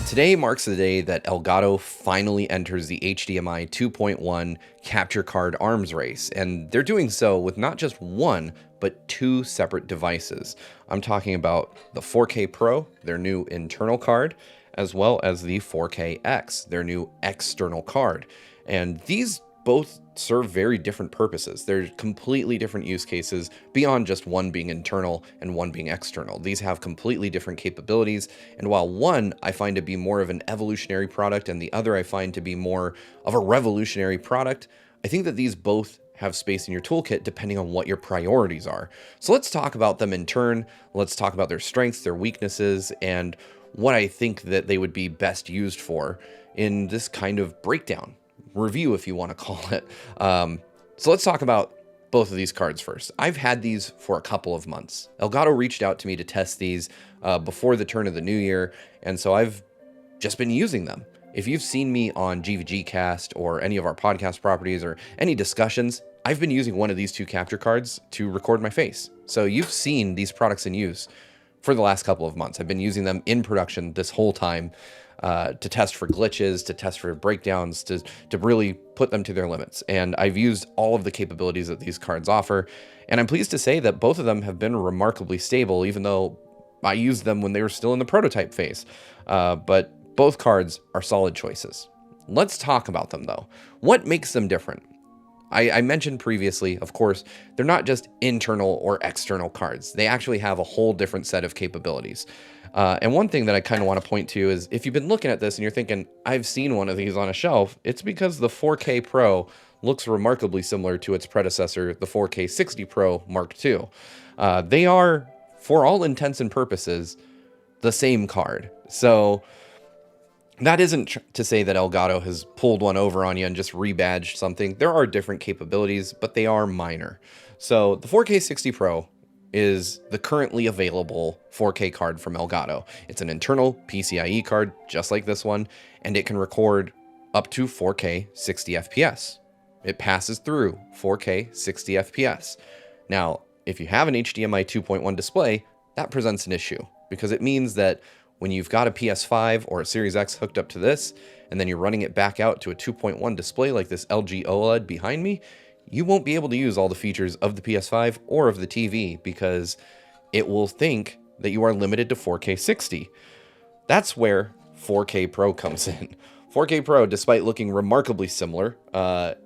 Today marks the day that Elgato finally enters the HDMI 2.1 capture card arms race, and they're doing so with not just one, but two separate devices. I'm talking about the 4K Pro, their new internal card, as well as the 4KX, their new external card. And these both serve very different purposes. They're completely different use cases beyond just one being internal and one being external. These have completely different capabilities, and while one I find to be more of an evolutionary product and the other I find to be more of a revolutionary product, I think that these both have space in your toolkit depending on what your priorities are. So let's talk about them in turn. Let's talk about their strengths, their weaknesses, and what I think that they would be best used for in this kind of breakdown. Review, if you want to call it. So let's talk about both of these cards first. I've had these for a couple of months. Elgato reached out to me to test these before the turn of the new year, and so I've just been using them. If you've seen me on GVG Cast or any of our podcast properties or any discussions, I've been using one of these two capture cards to record my face. So you've seen these products in use for the last couple of months. I've been using them in production this whole time to test for glitches, to test for breakdowns, to really put them to their limits. And I've used all of the capabilities that these cards offer. And I'm pleased to say that both of them have been remarkably stable, even though I used them when they were still in the prototype phase. But both cards are solid choices. Let's talk about them though. What makes them different? I mentioned previously, of course, they're not just internal or external cards. They actually have a whole different set of capabilities. And one thing that I kind of want to point to is if you've been looking at this and you're thinking, I've seen one of these on a shelf, it's because the 4K Pro looks remarkably similar to its predecessor, the 4K 60 Pro Mark II. They are, for all intents and purposes, the same card. So that isn't to say that Elgato has pulled one over on you and just rebadged something. There are different capabilities, but they are minor. So the 4K 60 Pro is the currently available 4K card from Elgato. It's an internal PCIe card, just like this one, and it can record up to 4K 60 FPS. It passes through 4K 60 FPS. Now, if you have an HDMI 2.1 display, that presents an issue because it means that when you've got a PS5 or a Series X hooked up to this, and then you're running it back out to a 2.1 display like this LG OLED behind me, you won't be able to use all the features of the PS5 or of the TV because it will think that you are limited to 4K 60. That's where 4K Pro comes in. 4K Pro, despite looking remarkably similar,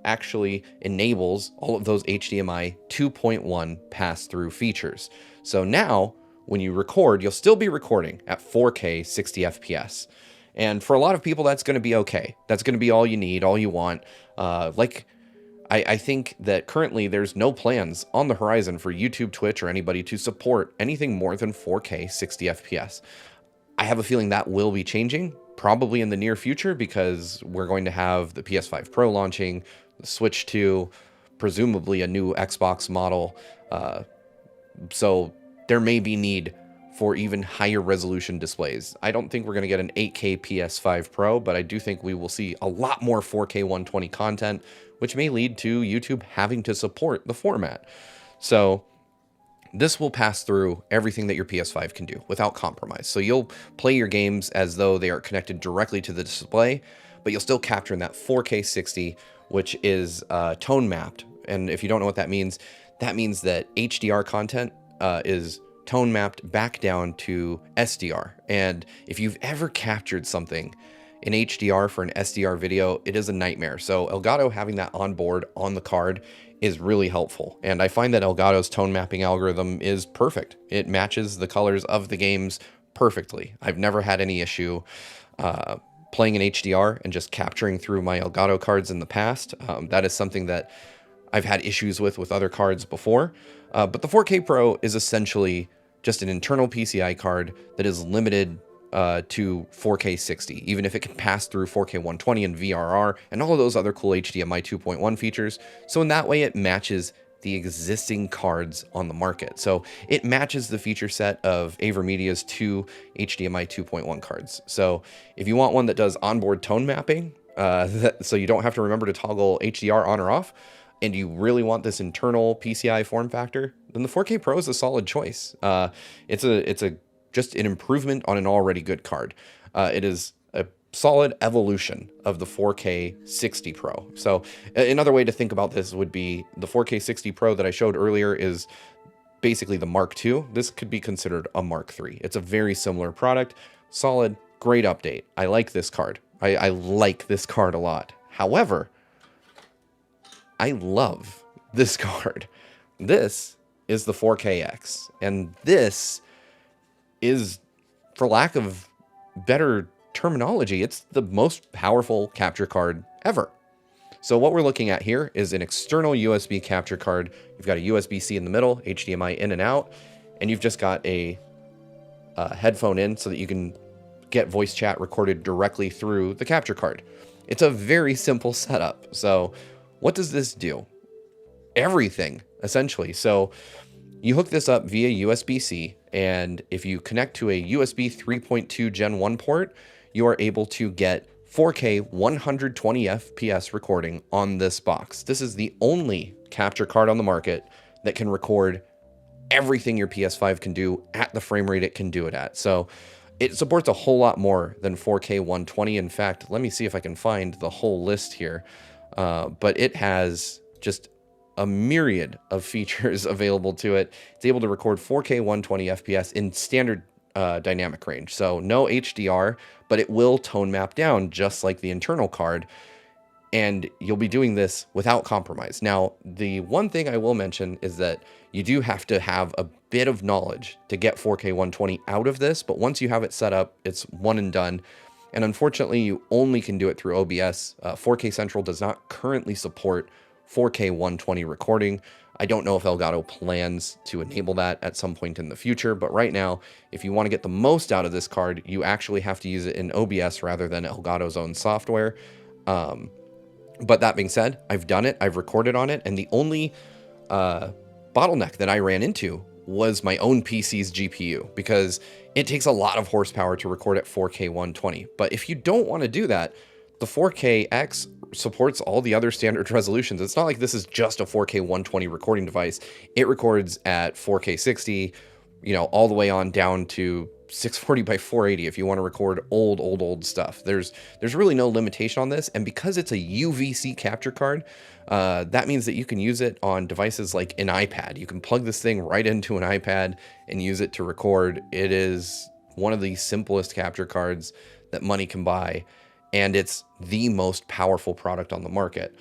actually enables all of those HDMI 2.1 pass-through features. So now, when you record, you'll still be recording at 4K 60 FPS. And for a lot of people, that's going to be okay. That's going to be all you need, all you want. I think that currently there's no plans on the horizon for YouTube, Twitch, or anybody to support anything more than 4K 60 FPS. I have a feeling that will be changing, probably in the near future, because we're going to have the PS5 Pro launching, the Switch 2, presumably a new Xbox model. So there may be need for even higher resolution displays. I don't think we're going to get an 8K PS5 Pro, but I do think we will see a lot more 4K 120 content, which may lead to YouTube having to support the format. So this will pass through everything that your PS5 can do without compromise. So you'll play your games as though they are connected directly to the display, but you'll still capture in that 4K 60, which is tone mapped. And if you don't know what that means that HDR content is tone mapped back down to SDR. And if you've ever captured something in HDR for an SDR video, it is a nightmare. So Elgato having that on board on the card is really helpful. And I find that Elgato's tone mapping algorithm is perfect. It matches the colors of the games perfectly. I've never had any issue playing in HDR and just capturing through my Elgato cards in the past. That is something that I've had issues with other cards before. But the 4K Pro is essentially just an internal PCI card that is limited to 4K 60, even if it can pass through 4K 120 and VRR and all of those other cool HDMI 2.1 features. So in that way, it matches the existing cards on the market. So it matches the feature set of AverMedia's two HDMI 2.1 cards. So if you want one that does onboard tone mapping, so you don't have to remember to toggle HDR on or off, and you really want this internal PCI form factor, then the 4K Pro is a solid choice. It's just an improvement on an already good card. It is solid evolution of the 4K 60 Pro. So another way to think about this would be the 4K 60 Pro that I showed earlier is basically the Mark II. This could be considered a Mark III. It's a very similar product, solid, great update. I like this card. I like this card a lot. However, I love this card. This is the 4KX, and this is, for lack of better terminology, it's the most powerful capture card ever. So what we're looking at here is an external USB capture card. You've got a USB-C in the middle, HDMI in and out, and you've just got a headphone in so that you can get voice chat recorded directly through the capture card. It's a very simple setup. So what does this do? Everything, essentially. So you hook this up via USB-C, and if you connect to a USB 3.2 Gen 1 port, you are able to get 4K 120 FPS recording on this box. This is the only capture card on the market that can record everything your PS5 can do at the frame rate it can do it at. So it supports a whole lot more than 4K 120. In fact, let me see if I can find the whole list here. But it has just a myriad of features available to it. It's able to record 4K 120 FPS in standard dynamic range. So no HDR, but it will tone map down just like the internal card. And you'll be doing this without compromise. Now, the one thing I will mention is that you do have to have a bit of knowledge to get 4K 120 out of this, but once you have it set up, it's one and done. And unfortunately, you only can do it through OBS. 4K Central does not currently support 4K 120 recording. I don't know if Elgato plans to enable that at some point in the future, but right now, if you want to get the most out of this card, you actually have to use it in OBS rather than Elgato's own software. But that being said, I've done it, I've recorded on it, and the only bottleneck that I ran into was my own PC's GPU, because it takes a lot of horsepower to record at 4K 120. But if you don't want to do that, the 4KX supports all the other standard resolutions. It's not like this is just a 4K 120 recording device. It records at 4K 60, you know, all the way on down to 640 by 480 if you want to record old stuff. There's really no limitation on this, and because it's a UVC capture card, that means that you can use it on devices like an iPad. You can plug this thing right into an iPad and use it to record. It is one of the simplest capture cards that money can buy, and it's the most powerful product on the market.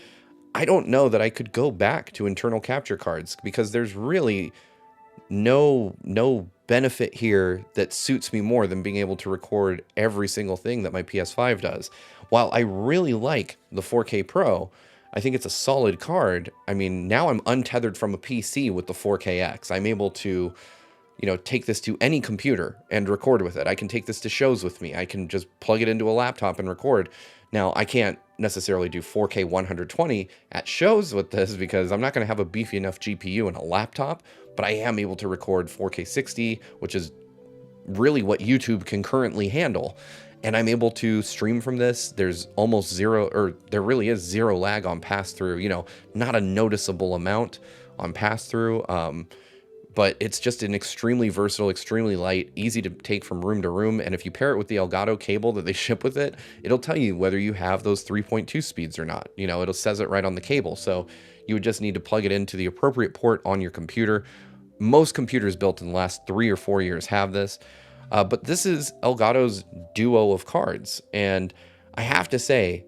I don't know that I could go back to internal capture cards, because there's really no benefit here that suits me more than being able to record every single thing that my PS5 does. While I really like the 4K Pro, I think it's a solid card. I mean, now I'm untethered from a PC with the 4KX. I'm able to, you know, take this to any computer and record with it. I can take this to shows with me. I can just plug it into a laptop and record. Now, I can't necessarily do 4K 120 at shows with this because I'm not going to have a beefy enough GPU in a laptop, but I am able to record 4K 60, which is really what YouTube can currently handle. And I'm able to stream from this. There's almost zero, or there really is zero lag on pass-through, you know, not a noticeable amount on pass-through. But it's just an extremely versatile, extremely light, easy to take from room to room. And if you pair it with the Elgato cable that they ship with it, it'll tell you whether you have those 3.2 speeds or not. You know, it says it right on the cable. So you would just need to plug it into the appropriate port on your computer. Most computers built in the last 3 or 4 years have this. But this is Elgato's duo of cards. And I have to say,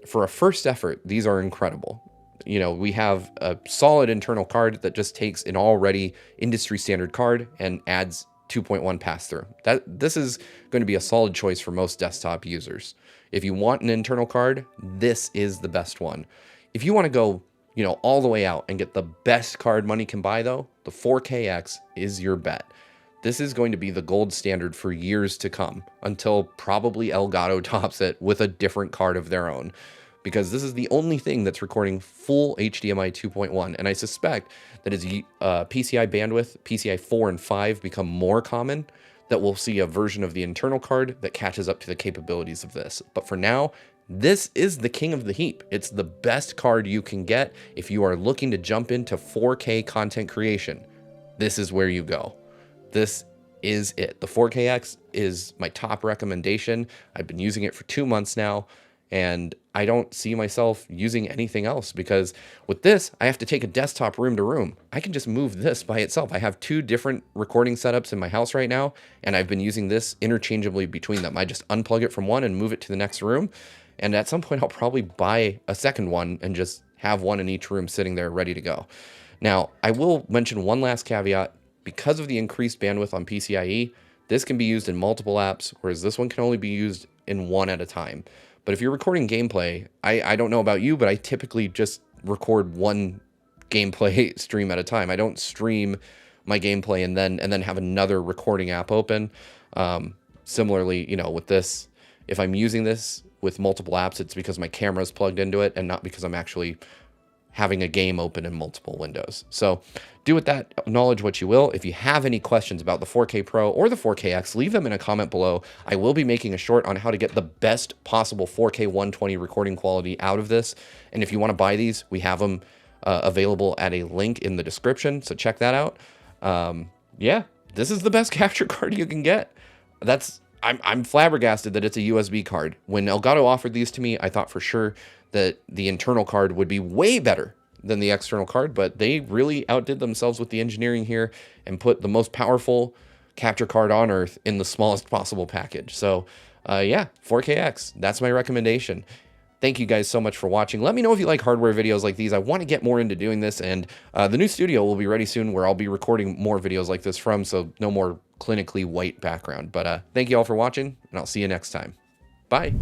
for a first effort, these are incredible. You know, we have a solid internal card that just takes an already industry standard card and adds 2.1 pass-through. This is going to be a solid choice for most desktop users. If you want an internal card, this is the best one. If you want to go, you know, all the way out and get the best card money can buy, though, the 4KX is your bet. This is going to be the gold standard for years to come, until probably Elgato tops it with a different card of their own, because this is the only thing that's recording full HDMI 2.1. And I suspect that as PCI bandwidth, PCI 4 and 5 become more common, that we'll see a version of the internal card that catches up to the capabilities of this. But for now, this is the king of the heap. It's the best card you can get if you are looking to jump into 4K content creation. This is where you go. This is it. The 4KX is my top recommendation. I've been using it for 2 months now, and I don't see myself using anything else, because with this, I have to take a desktop room to room. I can just move this by itself. I have 2 different recording setups in my house right now, and I've been using this interchangeably between them. I just unplug it from one and move it to the next room. And at some point, I'll probably buy a second one and just have one in each room sitting there ready to go. Now, I will mention one last caveat. Because of the increased bandwidth on PCIe, this can be used in multiple apps, whereas this one can only be used in one at a time. But if you're recording gameplay, I don't know about you, but I typically just record one gameplay stream at a time. I don't stream my gameplay and then have another recording app open. Similarly, you know, with this, if I'm using this with multiple apps, it's because my camera's plugged into it and not because I'm actually having a game open in multiple windows. So do with that knowledge what you will. If you have any questions about the 4K Pro or the 4KX, leave them in a comment below. I will be making a short on how to get the best possible 4K 120 recording quality out of this. And if you want to buy these, we have them available at a link in the description. So check that out. Yeah, this is the best capture card you can get. I'm flabbergasted that it's a USB card. When Elgato offered these to me, I thought for sure that the internal card would be way better than the external card, but they really outdid themselves with the engineering here and put the most powerful capture card on earth in the smallest possible package. So yeah, 4KX, that's my recommendation. Thank you guys so much for watching. Let me know if you like hardware videos like these. I want to get more into doing this, and the new studio will be ready soon where I'll be recording more videos like this from, so no more clinically white background. But thank you all for watching, and I'll see you next time. Bye.